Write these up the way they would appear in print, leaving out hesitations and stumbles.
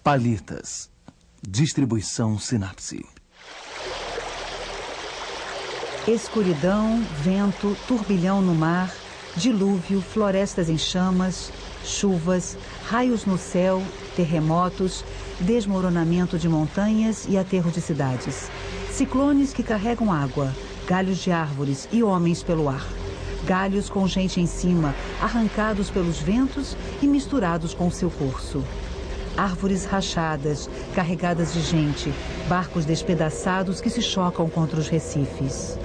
Palitas. Distribuição Sinapse. Escuridão, vento, turbilhão no mar, dilúvio, florestas em chamas, chuvas, raios no céu, terremotos, desmoronamento de montanhas e aterro de cidades. Ciclones que carregam água, galhos de árvores e homens pelo ar. Galhos com gente em cima, arrancados pelos ventos e misturados com seu curso. Árvores rachadas, carregadas de gente, barcos despedaçados que se chocam contra os recifes.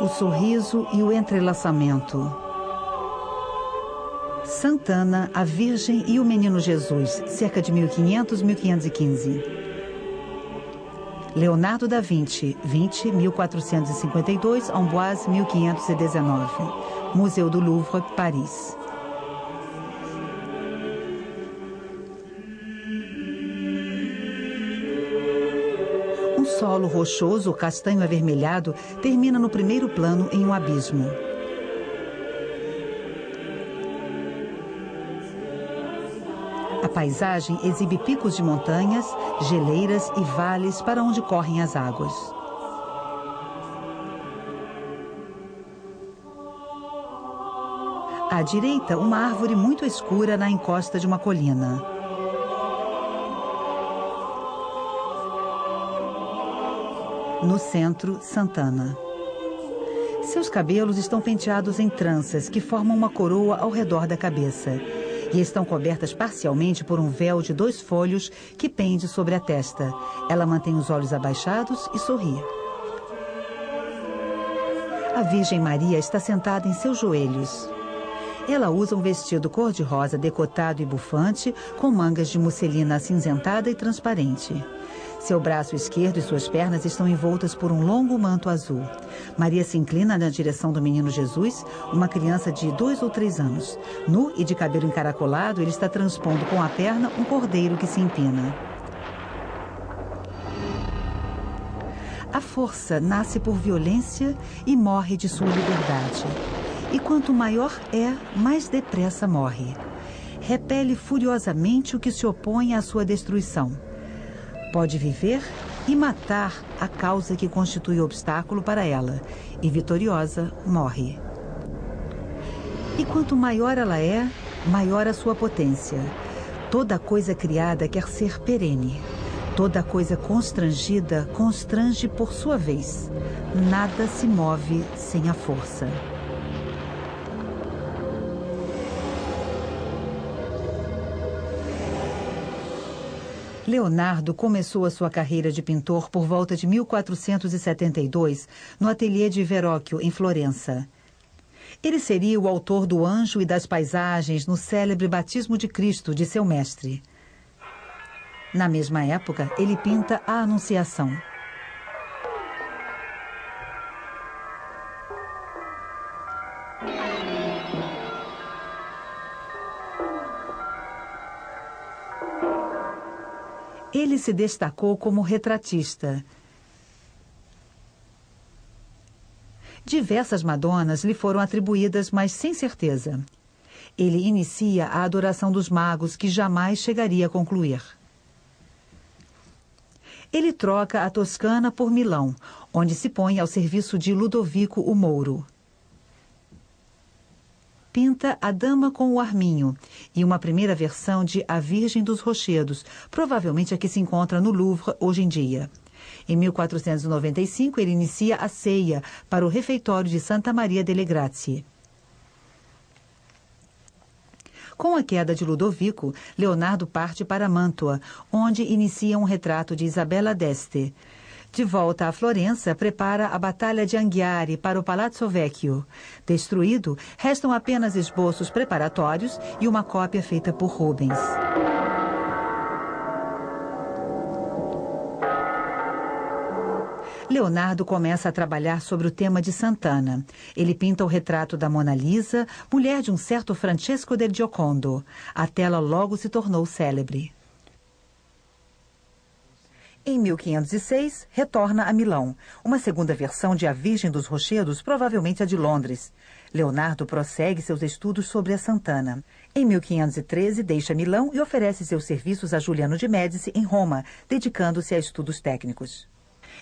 O sorriso e o entrelaçamento. Santana, a Virgem e o Menino Jesus, cerca de 1500-1515. Leonardo da Vinci, 1452, Amboise, 1519. Museu do Louvre, Paris. Um solo rochoso, castanho avermelhado, termina no primeiro plano em um abismo. A paisagem exibe picos de montanhas, geleiras e vales para onde correm as águas. À direita, uma árvore muito escura na encosta de uma colina. No centro, Santana. Seus cabelos estão penteados em tranças que formam uma coroa ao redor da cabeça e estão cobertas parcialmente por um véu de 2 folhos que pende sobre a testa. Ela mantém os olhos abaixados e sorri. A Virgem Maria está sentada em seus joelhos. Ela usa um vestido cor-de-rosa decotado e bufante, com mangas de musselina acinzentada e transparente. Seu braço esquerdo e suas pernas estão envoltas por um longo manto azul. Maria se inclina na direção do menino Jesus, uma criança de 2 ou 3 anos. Nu e de cabelo encaracolado, ele está transpondo com a perna um cordeiro que se empina. A força nasce por violência e morre de sua liberdade. E quanto maior é, mais depressa morre. Repele furiosamente o que se opõe à sua destruição. Pode viver e matar a causa que constitui obstáculo para ela, e vitoriosa, morre. E quanto maior ela é, maior a sua potência. Toda coisa criada quer ser perene. Toda coisa constrangida constrange por sua vez. Nada se move sem a força. Leonardo começou a sua carreira de pintor por volta de 1472, no ateliê de Verrocchio, em Florença. Ele seria o autor do Anjo e das Paisagens no célebre Batismo de Cristo, de seu mestre. Na mesma época, ele pinta a Anunciação. Ele se destacou como retratista. Diversas Madonas lhe foram atribuídas, mas sem certeza. Ele inicia a adoração dos magos, que jamais chegaria a concluir. Ele troca a Toscana por Milão, onde se põe ao serviço de Ludovico o Mouro. Pinta a Dama com o Arminho e uma primeira versão de A Virgem dos Rochedos, provavelmente a que se encontra no Louvre hoje em dia. Em 1495, ele inicia a ceia para o refeitório de Santa Maria delle Grazie. Com a queda de Ludovico, Leonardo parte para Mântua, onde inicia um retrato de Isabella d'Este. De volta a Florença, prepara a Batalha de Anghiari para o Palazzo Vecchio. Destruído, restam apenas esboços preparatórios e uma cópia feita por Rubens. Leonardo começa a trabalhar sobre o tema de Santana. Ele pinta o retrato da Mona Lisa, mulher de um certo Francesco del Giocondo. A tela logo se tornou célebre. Em 1506, retorna a Milão. Uma segunda versão de A Virgem dos Rochedos, provavelmente a de Londres. Leonardo prossegue seus estudos sobre a Santana. Em 1513, deixa Milão e oferece seus serviços a Juliano de Médici em Roma, dedicando-se a estudos técnicos.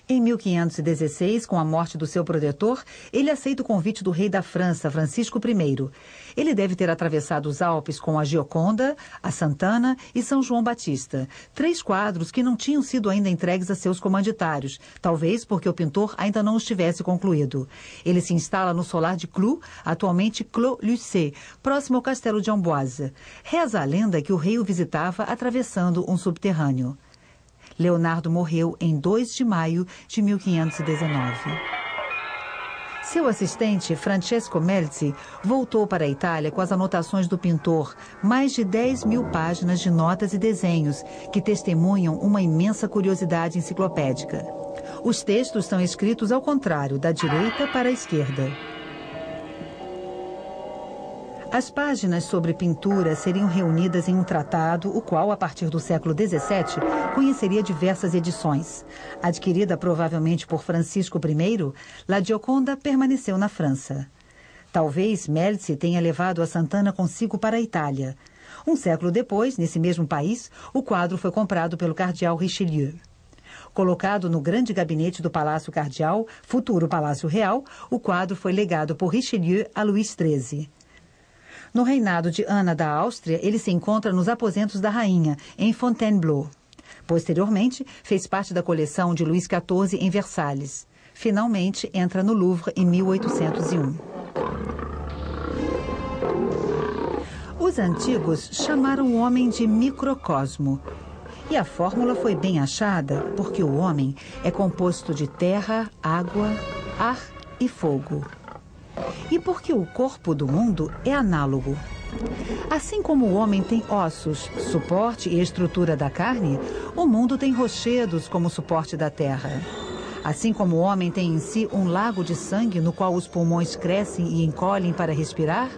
Em 1516, com a morte do seu protetor, ele aceita o convite do rei da França, Francisco I. Ele deve ter atravessado os Alpes com a Gioconda, a Santana e São João Batista, 3 quadros que não tinham sido ainda entregues a seus comanditários, talvez porque o pintor ainda não os tivesse concluído. Ele se instala no solar de Clou, atualmente Clos-Lucé, próximo ao castelo de Amboise. Reza a lenda que o rei o visitava atravessando um subterrâneo. Leonardo morreu em 2 de maio de 1519. Seu assistente, Francesco Melzi, voltou para a Itália com as anotações do pintor, mais de 10.000 páginas de notas e desenhos que testemunham uma imensa curiosidade enciclopédica. Os textos são escritos ao contrário, da direita para a esquerda. As páginas sobre pintura seriam reunidas em um tratado, o qual, a partir do século XVII, conheceria diversas edições. Adquirida provavelmente por Francisco I, La Gioconda permaneceu na França. Talvez Melzi tenha levado a Santana consigo para a Itália. Um século depois, nesse mesmo país, o quadro foi comprado pelo cardeal Richelieu. Colocado no grande gabinete do Palácio Cardeal, futuro Palácio Real, o quadro foi legado por Richelieu a Luís XIII. No reinado de Ana da Áustria, ele se encontra nos aposentos da rainha, em Fontainebleau. Posteriormente, fez parte da coleção de Luís XIV em Versalhes. Finalmente, entra no Louvre em 1801. Os antigos chamaram o homem de microcosmo. E a fórmula foi bem achada, porque o homem é composto de terra, água, ar e fogo. E porque o corpo do mundo é análogo. Assim como o homem tem ossos, suporte e estrutura da carne, o mundo tem rochedos como suporte da terra. Assim como o homem tem em si um lago de sangue no qual os pulmões crescem e encolhem para respirar,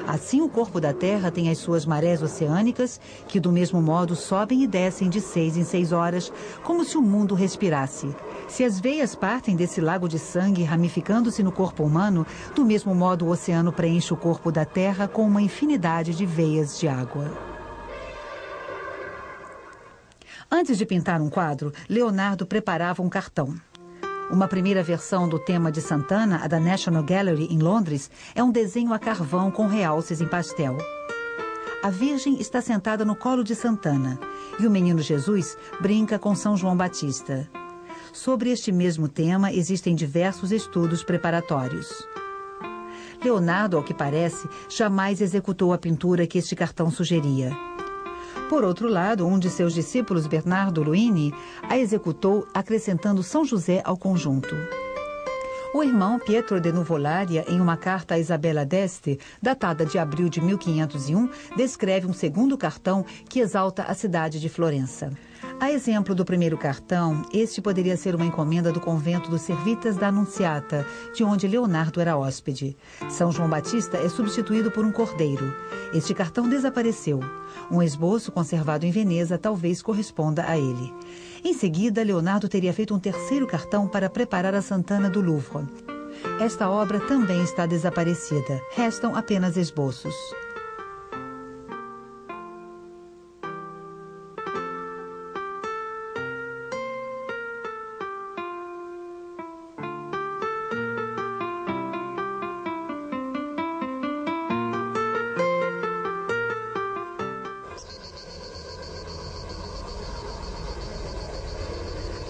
assim o corpo da terra tem as suas marés oceânicas, que do mesmo modo sobem e descem de 6 em 6 horas, como se o mundo respirasse. Se as veias partem desse lago de sangue ramificando-se no corpo humano, do mesmo modo o oceano preenche o corpo da terra com uma infinidade de veias de água. Antes de pintar um quadro, Leonardo preparava um cartão. Uma primeira versão do tema de Santana, a da National Gallery, em Londres, é um desenho a carvão com realces em pastel. A Virgem está sentada no colo de Santana e o menino Jesus brinca com São João Batista. Sobre este mesmo tema, existem diversos estudos preparatórios. Leonardo, ao que parece, jamais executou a pintura que este cartão sugeria. Por outro lado, um de seus discípulos, Bernardo Luini, a executou acrescentando São José ao conjunto. O irmão Pietro de Nuvolari, em uma carta a Isabella d'Este, datada de abril de 1501, descreve um segundo cartão que exalta a cidade de Florença. A exemplo do primeiro cartão, este poderia ser uma encomenda do convento dos Servitas da Anunciata, de onde Leonardo era hóspede. São João Batista é substituído por um cordeiro. Este cartão desapareceu. Um esboço conservado em Veneza talvez corresponda a ele. Em seguida, Leonardo teria feito um terceiro cartão para preparar a Santana do Louvre. Esta obra também está desaparecida. Restam apenas esboços.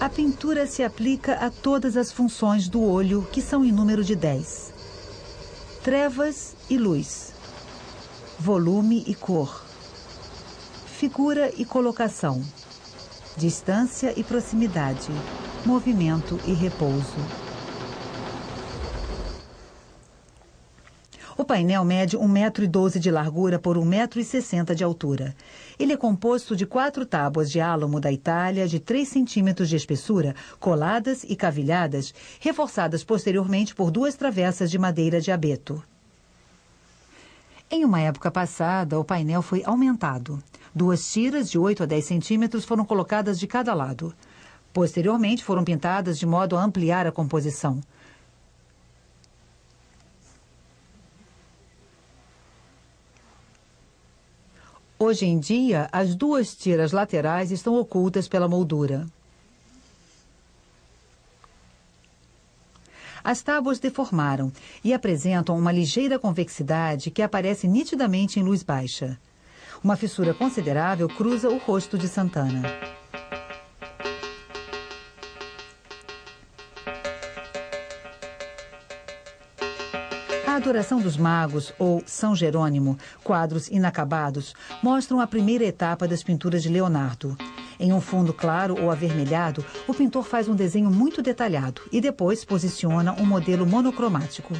A pintura se aplica a todas as funções do olho, que são em número de 10. Trevas e luz. Volume e cor. Figura e colocação. Distância e proximidade. Movimento e repouso. O painel mede 1,12 m de largura por 1,60 m de altura. Ele é composto de 4 tábuas de álamo da Itália de 3 centímetros de espessura, coladas e cavilhadas, reforçadas posteriormente por 2 travessas de madeira de abeto. Em uma época passada, o painel foi aumentado. 2 tiras de 8 a 10 centímetros foram colocadas de cada lado. Posteriormente, foram pintadas de modo a ampliar a composição. Hoje em dia, as duas tiras laterais estão ocultas pela moldura. As tábuas deformaram e apresentam uma ligeira convexidade que aparece nitidamente em luz baixa. Uma fissura considerável cruza o rosto de Santana. A Adoração dos Magos, ou São Jerônimo, quadros inacabados, mostram a primeira etapa das pinturas de Leonardo. Em um fundo claro ou avermelhado, o pintor faz um desenho muito detalhado e depois posiciona um modelo monocromático.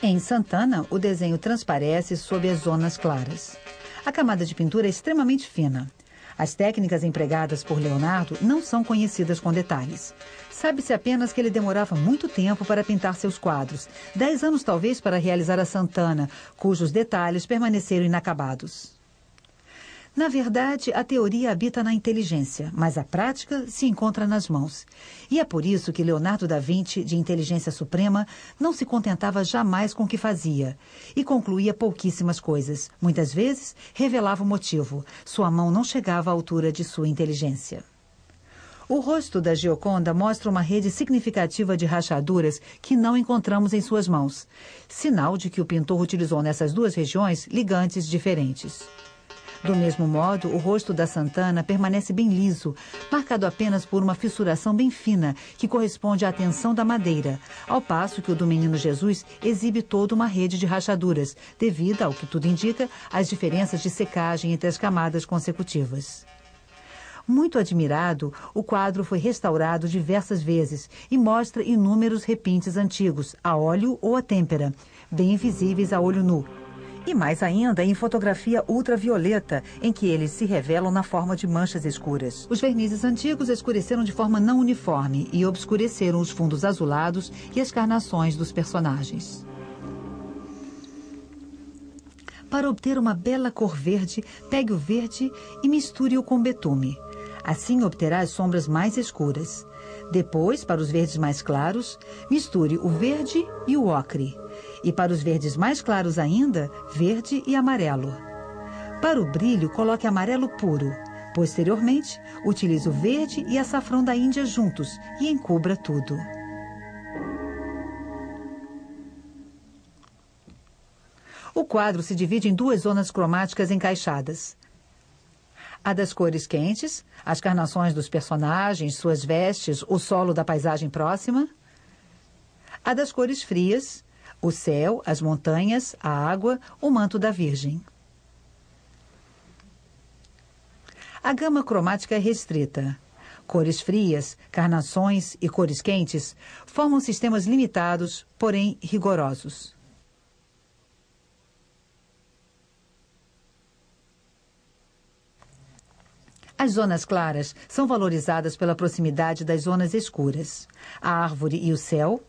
Em Santana, o desenho transparece sob as zonas claras. A camada de pintura é extremamente fina. As técnicas empregadas por Leonardo não são conhecidas com detalhes. Sabe-se apenas que ele demorava muito tempo para pintar seus quadros, 10 anos talvez para realizar a Santana, cujos detalhes permaneceram inacabados. Na verdade, a teoria habita na inteligência, mas a prática se encontra nas mãos. E é por isso que Leonardo da Vinci, de inteligência suprema, não se contentava jamais com o que fazia e concluía pouquíssimas coisas. Muitas vezes, revelava o motivo. Sua mão não chegava à altura de sua inteligência. O rosto da Gioconda mostra uma rede significativa de rachaduras que não encontramos em suas mãos, sinal de que o pintor utilizou nessas duas regiões ligantes diferentes. Do mesmo modo, o rosto da Santana permanece bem liso, marcado apenas por uma fissuração bem fina, que corresponde à tensão da madeira, ao passo que o do Menino Jesus exibe toda uma rede de rachaduras, devido, ao que tudo indica, às diferenças de secagem entre as camadas consecutivas. Muito admirado, o quadro foi restaurado diversas vezes e mostra inúmeros repintes antigos, a óleo ou a têmpera, bem visíveis a olho nu. E mais ainda em fotografia ultravioleta, em que eles se revelam na forma de manchas escuras. Os vernizes antigos escureceram de forma não uniforme e obscureceram os fundos azulados e as carnações dos personagens. Para obter uma bela cor verde, pegue o verde e misture-o com betume. Assim obterá as sombras mais escuras. Depois, para os verdes mais claros, misture o verde e o ocre. E para os verdes mais claros ainda, verde e amarelo. Para o brilho, coloque amarelo puro. Posteriormente, utilize o verde e açafrão da Índia juntos e encubra tudo. O quadro se divide em duas zonas cromáticas encaixadas. A das cores quentes, as carnações dos personagens, suas vestes, o solo da paisagem próxima. A das cores frias, o céu, as montanhas, a água, o manto da Virgem. A gama cromática é restrita. Cores frias, carnações e cores quentes formam sistemas limitados, porém rigorosos. As zonas claras são valorizadas pela proximidade das zonas escuras. A árvore e o céu,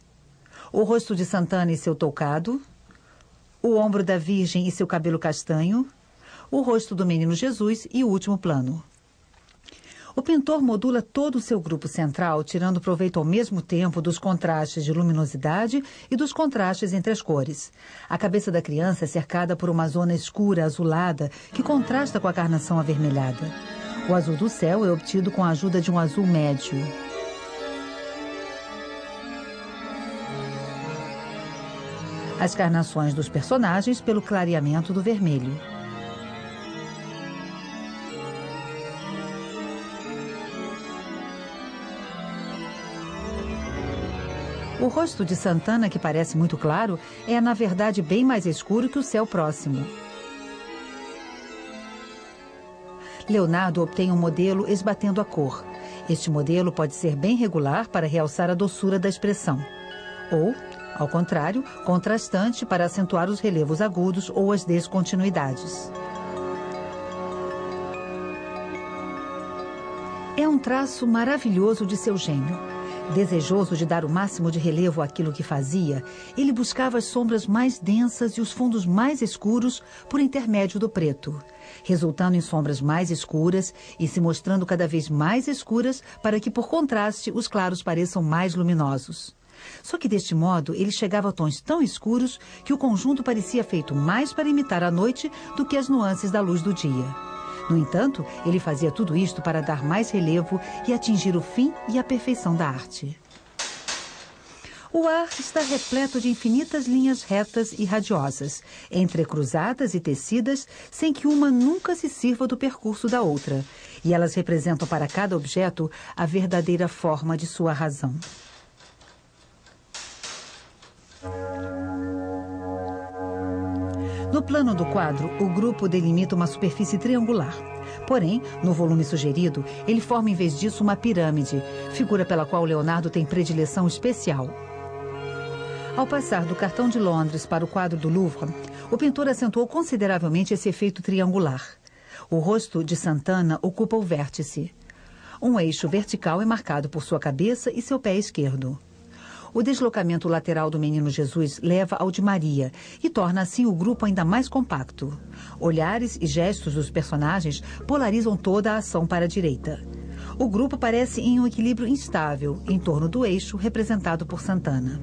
o rosto de Santana e seu toucado, o ombro da Virgem e seu cabelo castanho, o rosto do Menino Jesus e o último plano. O pintor modula todo o seu grupo central, tirando proveito ao mesmo tempo dos contrastes de luminosidade e dos contrastes entre as cores. A cabeça da criança é cercada por uma zona escura, azulada, que contrasta com a carnação avermelhada. O azul do céu é obtido com a ajuda de um azul médio. As carnações dos personagens pelo clareamento do vermelho. O rosto de Santana, que parece muito claro, é na verdade bem mais escuro que o céu próximo. Leonardo obtém um modelo esbatendo a cor. Este modelo pode ser bem regular para realçar a doçura da expressão, ou, ao contrário, contrastante para acentuar os relevos agudos ou as descontinuidades. É um traço maravilhoso de seu gênio. Desejoso de dar o máximo de relevo àquilo que fazia, ele buscava as sombras mais densas e os fundos mais escuros por intermédio do preto, resultando em sombras mais escuras e se mostrando cada vez mais escuras para que, por contraste, os claros pareçam mais luminosos. Só que, deste modo, ele chegava a tons tão escuros que o conjunto parecia feito mais para imitar a noite do que as nuances da luz do dia. No entanto, ele fazia tudo isto para dar mais relevo e atingir o fim e a perfeição da arte. O ar está repleto de infinitas linhas retas e radiosas, entrecruzadas e tecidas, sem que uma nunca se sirva do percurso da outra, e elas representam para cada objeto a verdadeira forma de sua razão. No plano do quadro, o grupo delimita uma superfície triangular. Porém, no volume sugerido, ele forma em vez disso uma pirâmide, figura pela qual Leonardo tem predileção especial. Ao passar do Cartão de Londres para o quadro do Louvre, o pintor acentuou consideravelmente esse efeito triangular. O rosto de Santana ocupa o vértice. Um eixo vertical é marcado por sua cabeça e seu pé esquerdo. O deslocamento lateral do Menino Jesus leva ao de Maria e torna assim o grupo ainda mais compacto. Olhares e gestos dos personagens polarizam toda a ação para a direita. O grupo parece em um equilíbrio instável em torno do eixo representado por Santana.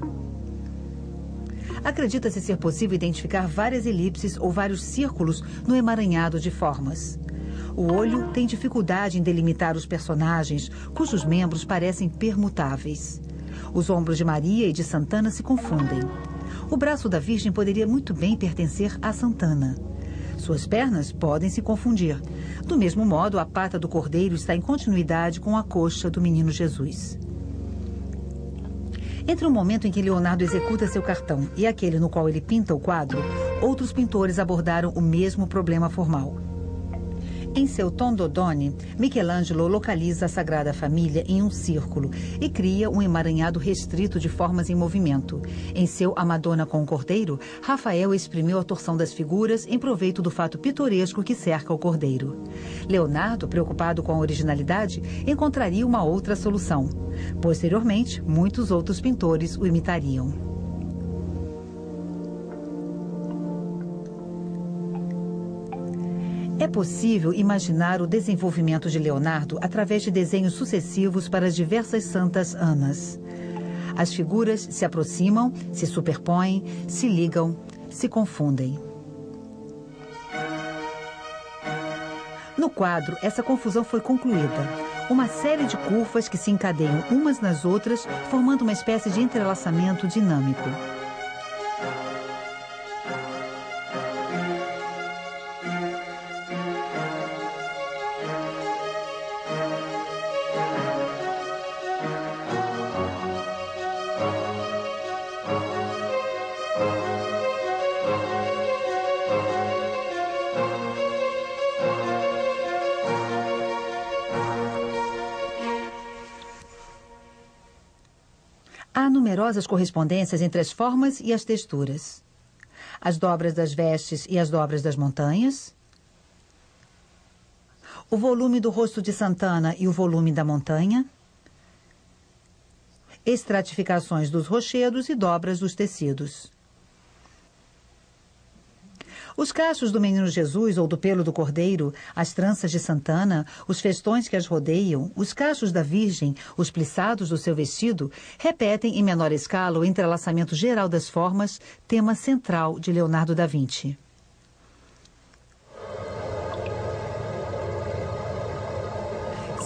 Acredita-se ser possível identificar várias elipses ou vários círculos no emaranhado de formas. O olho tem dificuldade em delimitar os personagens, cujos membros parecem permutáveis. Os ombros de Maria e de Santana se confundem. O braço da Virgem poderia muito bem pertencer a Santana. Suas pernas podem se confundir. Do mesmo modo, a pata do cordeiro está em continuidade com a coxa do Menino Jesus. Entre o momento em que Leonardo executa seu cartão e aquele no qual ele pinta o quadro, outros pintores abordaram o mesmo problema formal. Em seu Tondodone, Michelangelo localiza a Sagrada Família em um círculo e cria um emaranhado restrito de formas em movimento. Em seu A Madonna com o Cordeiro, Rafael exprimiu a torção das figuras em proveito do fato pitoresco que cerca o cordeiro. Leonardo, preocupado com a originalidade, encontraria uma outra solução. Posteriormente, muitos outros pintores o imitariam. É possível imaginar o desenvolvimento de Leonardo através de desenhos sucessivos para as diversas santas Anas. As figuras se aproximam, se superpõem, se ligam, se confundem. No quadro, essa confusão foi concluída. Uma série de curvas que se encadeiam umas nas outras, formando uma espécie de entrelaçamento dinâmico. Há numerosas correspondências entre as formas e as texturas. As dobras das vestes e as dobras das montanhas. O volume do rosto de Santana e o volume da montanha. Estratificações dos rochedos e dobras dos tecidos. Os cachos do Menino Jesus ou do pelo do Cordeiro, as tranças de Santana, os festões que as rodeiam, os cachos da Virgem, os plissados do seu vestido, repetem em menor escala o entrelaçamento geral das formas, tema central de Leonardo da Vinci.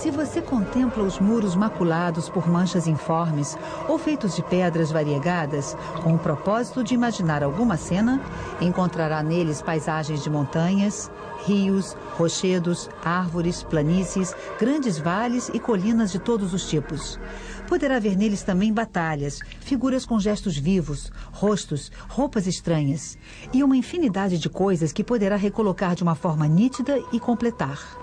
Se você contempla os muros maculados por manchas informes ou feitos de pedras variegadas, com o propósito de imaginar alguma cena, encontrará neles paisagens de montanhas, rios, rochedos, árvores, planícies, grandes vales e colinas de todos os tipos. Poderá ver neles também batalhas, figuras com gestos vivos, rostos, roupas estranhas e uma infinidade de coisas que poderá recolocar de uma forma nítida e completar.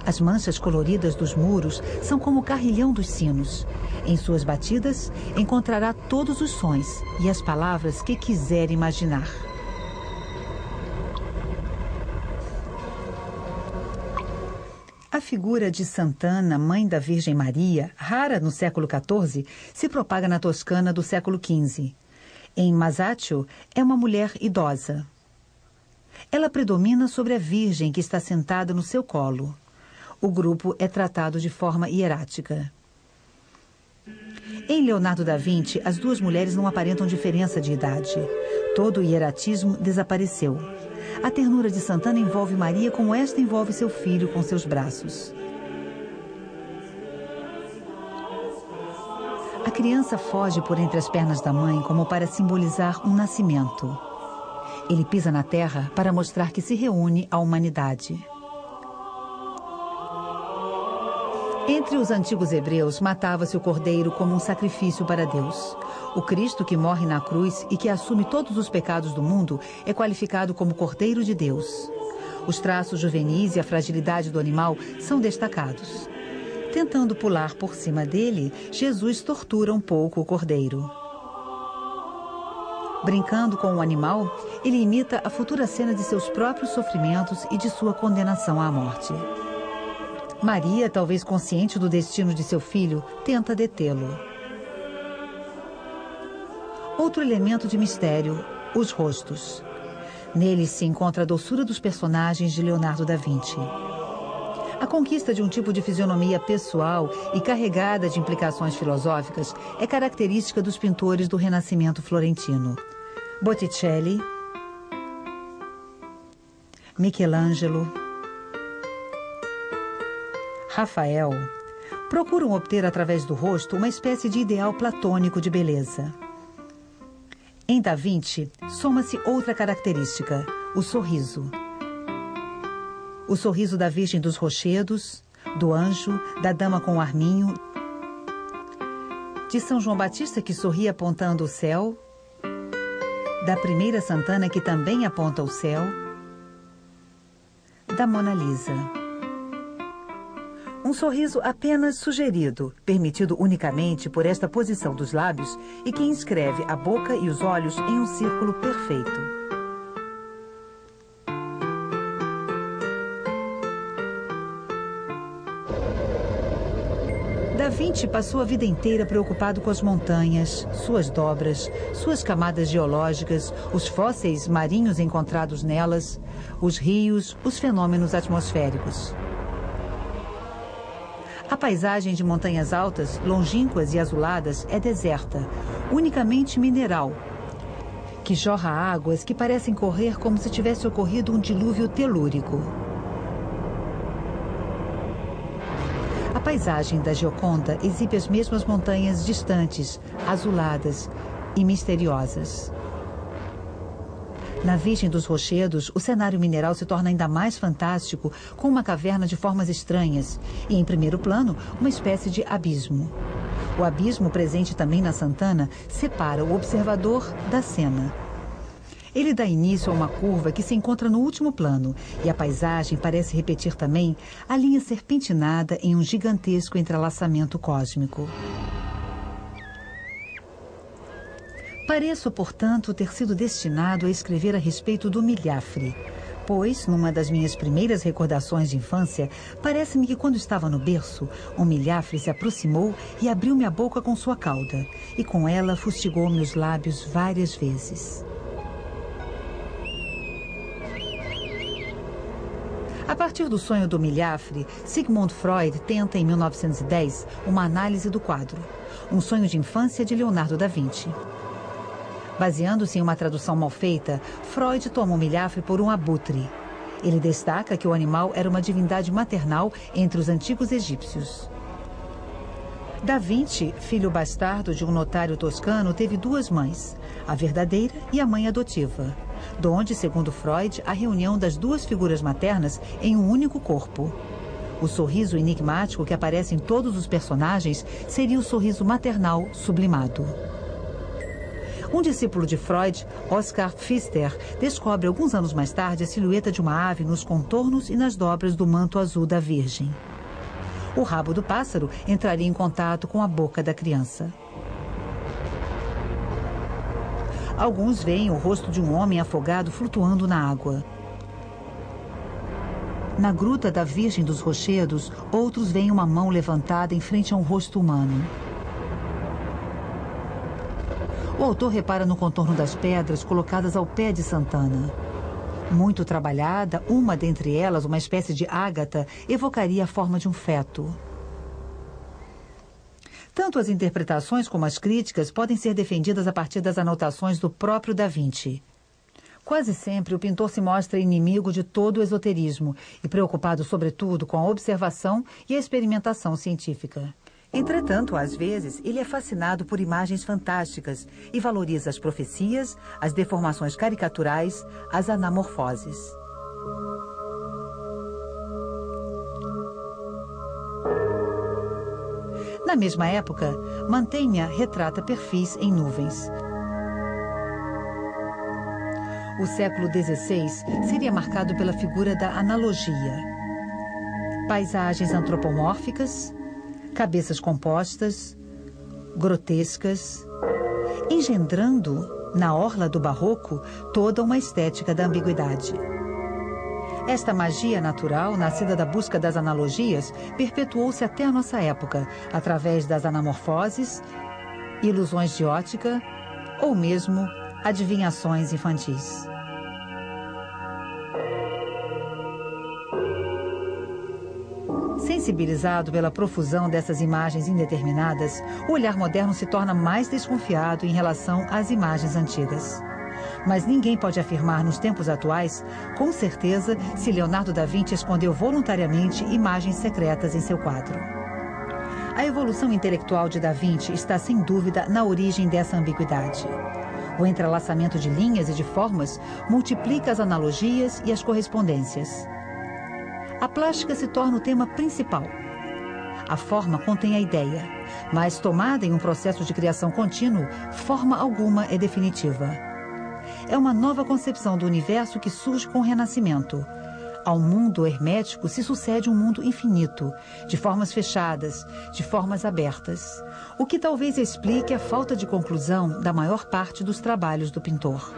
As manchas coloridas dos muros são como o carrilhão dos sinos. Em suas batidas, encontrará todos os sons e as palavras que quiser imaginar. A figura de Santana, mãe da Virgem Maria, rara no século XIV, se propaga na Toscana do século XV. Em Masaccio, é uma mulher idosa. Ela predomina sobre a Virgem que está sentada no seu colo. O grupo é tratado de forma hierática. Em Leonardo da Vinci, as duas mulheres não aparentam diferença de idade. Todo o hieratismo desapareceu. A ternura de Santana envolve Maria como esta envolve seu filho com seus braços. A criança foge por entre as pernas da mãe como para simbolizar um nascimento. Ele pisa na terra para mostrar que se reúne à humanidade. Entre os antigos hebreus, matava-se o cordeiro como um sacrifício para Deus. O Cristo que morre na cruz e que assume todos os pecados do mundo é qualificado como Cordeiro de Deus. Os traços juvenis e a fragilidade do animal são destacados. Tentando pular por cima dele, Jesus tortura um pouco o cordeiro. Brincando com o animal, ele imita a futura cena de seus próprios sofrimentos e de sua condenação à morte. Maria, talvez consciente do destino de seu filho, tenta detê-lo. Outro elemento de mistério, os rostos. Neles se encontra a doçura dos personagens de Leonardo da Vinci. A conquista de um tipo de fisionomia pessoal e carregada de implicações filosóficas é característica dos pintores do Renascimento florentino. Botticelli, Michelangelo, Rafael procuram obter através do rosto uma espécie de ideal platônico de beleza. Em Da Vinci, soma-se outra característica, o sorriso. O sorriso da Virgem dos Rochedos, do anjo, da dama com o arminho, de São João Batista que sorri apontando o céu, da primeira Santana que também aponta o céu, da Mona Lisa. Um sorriso apenas sugerido, permitido unicamente por esta posição dos lábios e que inscreve a boca e os olhos em um círculo perfeito. Da Vinci passou a vida inteira preocupado com as montanhas, suas dobras, suas camadas geológicas, os fósseis marinhos encontrados nelas, os rios, os fenômenos atmosféricos. A paisagem de montanhas altas, longínquas e azuladas é deserta, unicamente mineral, que jorra águas que parecem correr como se tivesse ocorrido um dilúvio telúrico. A paisagem da Gioconda exibe as mesmas montanhas distantes, azuladas e misteriosas. Na Virgem dos Rochedos, o cenário mineral se torna ainda mais fantástico, com uma caverna de formas estranhas e, em primeiro plano, uma espécie de abismo. O abismo, presente também na Santana, separa o observador da cena. Ele dá início a uma curva que se encontra no último plano, e a paisagem parece repetir também a linha serpentinada em um gigantesco entrelaçamento cósmico. Pareço, portanto, ter sido destinado a escrever a respeito do milhafre, pois, numa das minhas primeiras recordações de infância, parece-me que quando estava no berço, um milhafre se aproximou e abriu minha boca com sua cauda, e com ela fustigou meus lábios várias vezes. A partir do sonho do milhafre, Sigmund Freud tenta, em 1910, uma análise do quadro, um sonho de infância de Leonardo da Vinci. Baseando-se em uma tradução mal feita, Freud toma o milhafre por um abutre. Ele destaca que o animal era uma divindade maternal entre os antigos egípcios. Da Vinci, filho bastardo de um notário toscano, teve duas mães, a verdadeira e a mãe adotiva, donde, segundo Freud, a reunião das duas figuras maternas em um único corpo. O sorriso enigmático que aparece em todos os personagens seria o sorriso maternal sublimado. Um discípulo de Freud, Oskar Pfister, descobre alguns anos mais tarde a silhueta de uma ave nos contornos e nas dobras do manto azul da Virgem. O rabo do pássaro entraria em contato com a boca da criança. Alguns veem o rosto de um homem afogado flutuando na água. Na gruta da Virgem dos Rochedos, outros veem uma mão levantada em frente a um rosto humano. O autor repara no contorno das pedras colocadas ao pé de Santana. Muito trabalhada, uma dentre elas, uma espécie de ágata, evocaria a forma de um feto. Tanto as interpretações como as críticas podem ser defendidas a partir das anotações do próprio Da Vinci. Quase sempre, o pintor se mostra inimigo de todo o esoterismo e preocupado, sobretudo, com a observação e a experimentação científica. Entretanto, às vezes, ele é fascinado por imagens fantásticas e valoriza as profecias, as deformações caricaturais, as anamorfoses. Na mesma época, Mantegna retrata perfis em nuvens. O século XVI seria marcado pela figura da analogia. Paisagens antropomórficas, cabeças compostas, grotescas, engendrando, na orla do barroco, toda uma estética da ambiguidade. Esta magia natural, nascida da busca das analogias, perpetuou-se até a nossa época, através das anamorfoses, ilusões de ótica ou mesmo adivinhações infantis. Sensibilizado pela profusão dessas imagens indeterminadas, o olhar moderno se torna mais desconfiado em relação às imagens antigas. Mas ninguém pode afirmar nos tempos atuais, com certeza, se Leonardo da Vinci escondeu voluntariamente imagens secretas em seu quadro. A evolução intelectual de da Vinci está, sem dúvida, na origem dessa ambiguidade. O entrelaçamento de linhas e de formas multiplica as analogias e as correspondências. A plástica se torna o tema principal. A forma contém a ideia, mas tomada em um processo de criação contínuo, forma alguma é definitiva. É uma nova concepção do universo que surge com o Renascimento. Ao mundo hermético se sucede um mundo infinito, de formas fechadas, de formas abertas, o que talvez explique a falta de conclusão da maior parte dos trabalhos do pintor.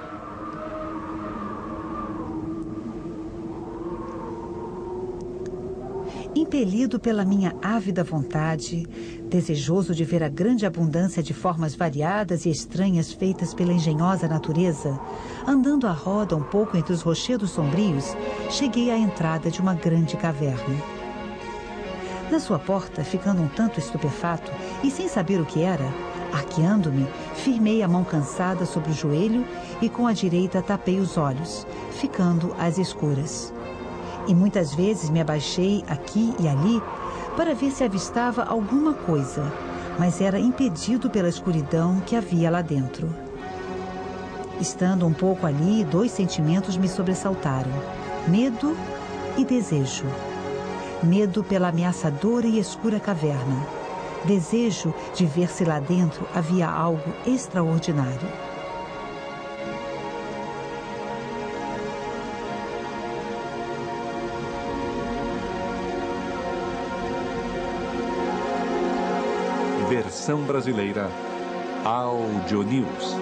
Impelido pela minha ávida vontade, desejoso de ver a grande abundância de formas variadas e estranhas feitas pela engenhosa natureza, andando à roda um pouco entre os rochedos sombrios, cheguei à entrada de uma grande caverna. Na sua porta, ficando um tanto estupefato e sem saber o que era, arqueando-me, firmei a mão cansada sobre o joelho e com a direita tapei os olhos, ficando às escuras. E muitas vezes me abaixei aqui e ali para ver se avistava alguma coisa, mas era impedido pela escuridão que havia lá dentro. Estando um pouco ali, 2 sentimentos me sobressaltaram: medo e desejo. Medo pela ameaçadora e escura caverna. Desejo de ver se lá dentro havia algo extraordinário. Versão brasileira Audio News.